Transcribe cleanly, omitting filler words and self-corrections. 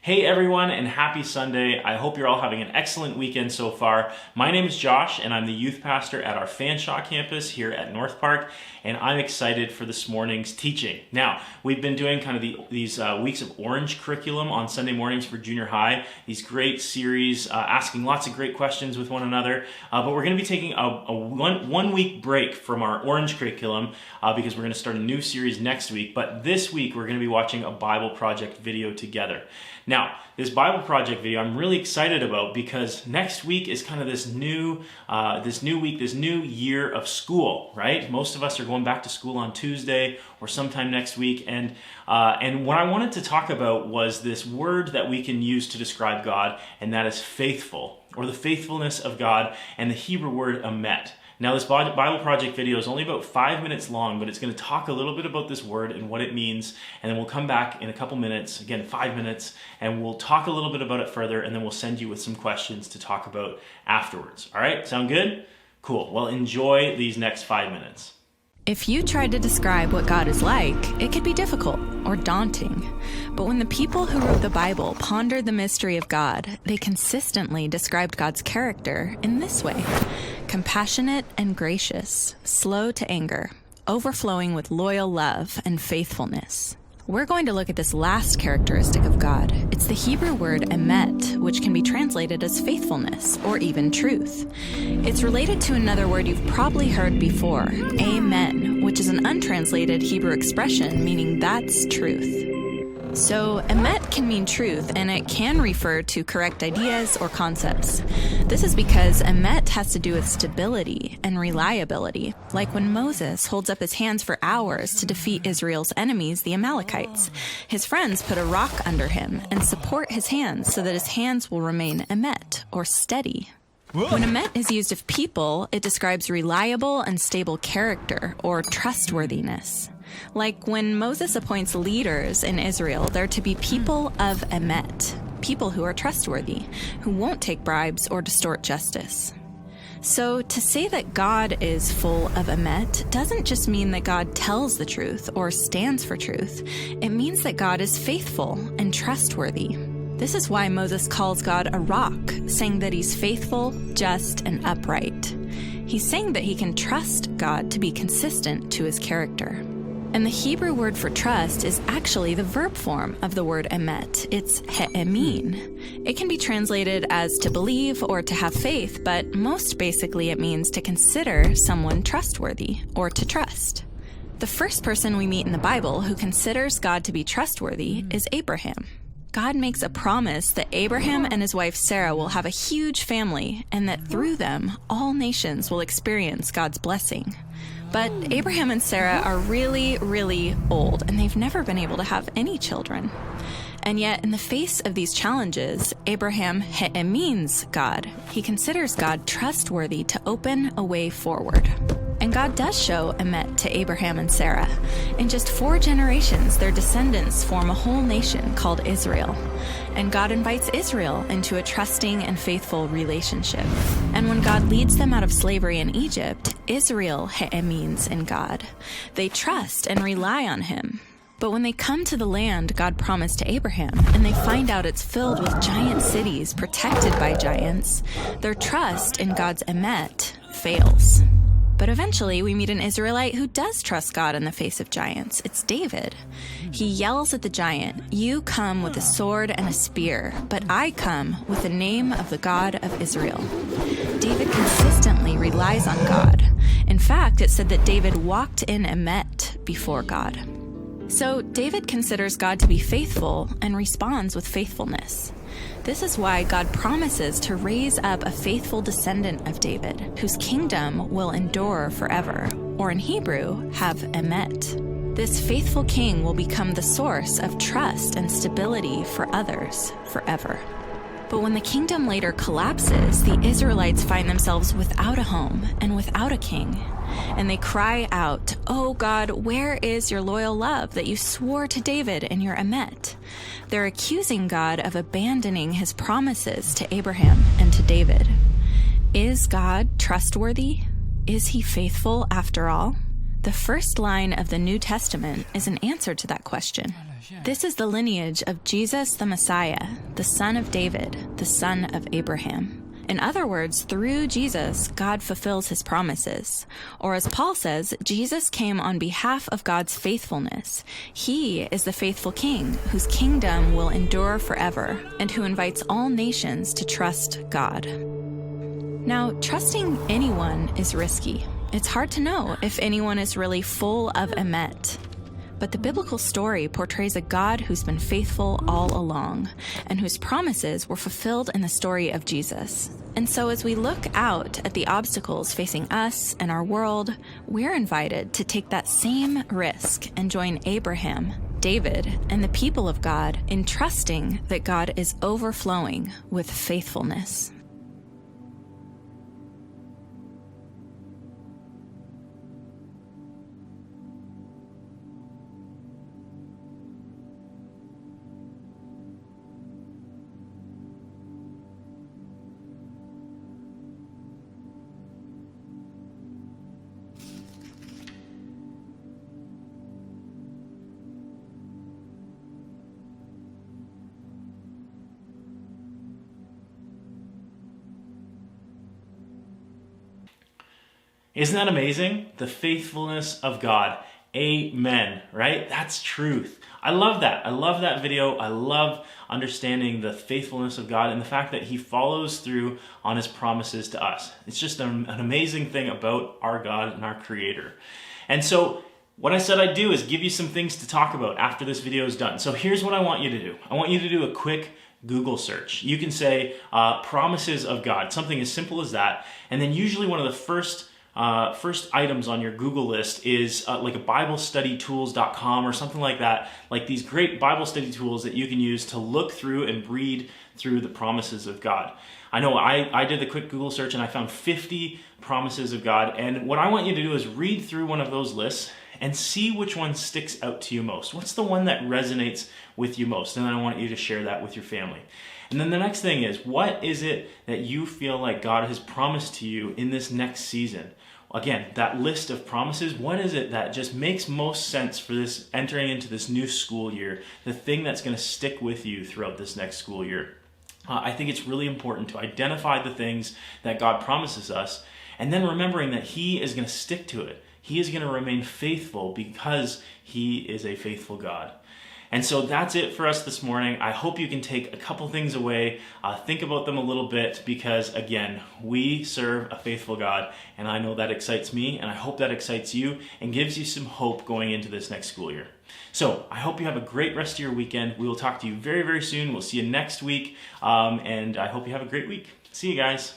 Hey everyone, and happy Sunday. I hope you're all having an excellent weekend so far. My name is Josh, and I'm the youth pastor at our Fanshawe campus here at North Park, and I'm excited for this morning's teaching. Now, we've been doing kind of these weeks of Orange curriculum on Sunday mornings for junior high, these great series, asking lots of great questions with one another, but we're going to be taking a one-week break from our Orange curriculum because we're going to start a new series next week, but this week we're going to be watching a Bible Project video together. Now, this Bible Project video I'm really excited about because next week is kind of this new week, this new year of school, right? Most of us are going back to school on Tuesday or sometime next week, and what I wanted to talk about was this word that we can use to describe God, and that is faithful, or the faithfulness of God, and the Hebrew word emet. Now, this Bible Project video is only about 5 minutes long, but it's going to talk a little bit about this word and what it means, and then we'll come back in a couple minutes, again 5 minutes, and we'll talk a little bit about it further, and then we'll send you with some questions to talk about afterwards. All right, sound good? Cool. Well, enjoy these next 5 minutes. If you tried to describe what God is like, it could be difficult or daunting. But when the people who wrote the Bible pondered the mystery of God, they consistently described God's character in this way: compassionate and gracious, slow to anger, overflowing with loyal love and faithfulness. We're going to look at this last characteristic of God. It's the Hebrew word emet, which can be translated as faithfulness or even truth. It's related to another word you've probably heard before, amen, which is an untranslated Hebrew expression meaning that's truth. So, emet can mean truth, and it can refer to correct ideas or concepts. This is because emet has to do with stability and reliability, like when Moses holds up his hands for hours to defeat Israel's enemies, the Amalekites. His friends put a rock under him and support his hands so that his hands will remain emet, or steady. When emet is used of people, it describes reliable and stable character, or trustworthiness. Like when Moses appoints leaders in Israel, they're to be people of emet, people who are trustworthy, who won't take bribes or distort justice. So to say that God is full of emet doesn't just mean that God tells the truth or stands for truth. It means that God is faithful and trustworthy. This is why Moses calls God a rock, saying that he's faithful, just, and upright. He's saying that he can trust God to be consistent to his character. And the Hebrew word for trust is actually the verb form of the word emet. It's he'emin. It can be translated as to believe or to have faith, but most basically it means to consider someone trustworthy or to trust. The first person we meet in the Bible who considers God to be trustworthy is Abraham. God makes a promise that Abraham and his wife Sarah will have a huge family and that through them, all nations will experience God's blessing. But Abraham and Sarah are really, really old, and they've never been able to have any children. And yet, in the face of these challenges, Abraham he'emins God. He considers God trustworthy to open a way forward. And God does show emet to Abraham and Sarah. In just 4 generations, their descendants form a whole nation called Israel. And God invites Israel into a trusting and faithful relationship. And when God leads them out of slavery in Egypt, Israel he'emins in God. They trust and rely on him. But when they come to the land God promised to Abraham, and they find out it's filled with giant cities protected by giants, their trust in God's emet fails. But eventually, we meet an Israelite who does trust God in the face of giants. It's David. He yells at the giant, "You come with a sword and a spear, but I come with the name of the God of Israel." David consistently relies on God. In fact, it said that David walked in emet before God. So David considers God to be faithful and responds with faithfulness. This is why God promises to raise up a faithful descendant of David, whose kingdom will endure forever, or in Hebrew, have emet. This faithful king will become the source of trust and stability for others forever. But when the kingdom later collapses, the Israelites find themselves without a home and without a king. And they cry out, "Oh God, where is your loyal love that you swore to David in your emet?" They're accusing God of abandoning his promises to Abraham and to David. Is God trustworthy? Is he faithful after all? The first line of the New Testament is an answer to that question. This is the lineage of Jesus the Messiah, the son of David, the son of Abraham. In other words, through Jesus, God fulfills his promises. Or as Paul says, Jesus came on behalf of God's faithfulness. He is the faithful king whose kingdom will endure forever and who invites all nations to trust God. Now, trusting anyone is risky. It's hard to know if anyone is really full of emet. But the biblical story portrays a God who's been faithful all along and whose promises were fulfilled in the story of Jesus. And so as we look out at the obstacles facing us and our world, we're invited to take that same risk and join Abraham, David, and the people of God in trusting that God is overflowing with faithfulness. Isn't that amazing? The faithfulness of God. Amen, right? That's truth. I love that. I love that video. I love understanding the faithfulness of God and the fact that he follows through on his promises to us. It's just an amazing thing about our God and our Creator. And so what I said I'd do is give you some things to talk about after this video is done. So here's what I want you to do. I want you to do a quick Google search. You can say promises of God, something as simple as that. And then usually one of the first items on your Google list is like a BibleStudyTools.com or something like that, like these great Bible study tools that you can use to look through and read through the promises of God. I know I did the quick Google search and I found 50 promises of God, and what I want you to do is read through one of those lists and see which one sticks out to you most. What's the one that resonates with you most? And then I want you to share that with your family. And then the next thing is, what is it that you feel like God has promised to you in this next season? Again, that list of promises, what is it that just makes most sense for this entering into this new school year, the thing that's going to stick with you throughout this next school year? I think it's really important to identify the things that God promises us, and then remembering that he is going to stick to it. He is going to remain faithful because he is a faithful God. And so that's it for us this morning. I hope you can take a couple things away, think about them a little bit, because again, we serve a faithful God, and I know that excites me, and I hope that excites you and gives you some hope going into this next school year. So I hope you have a great rest of your weekend. We will talk to you very, very soon. We'll see you next week, and I hope you have a great week. See you guys.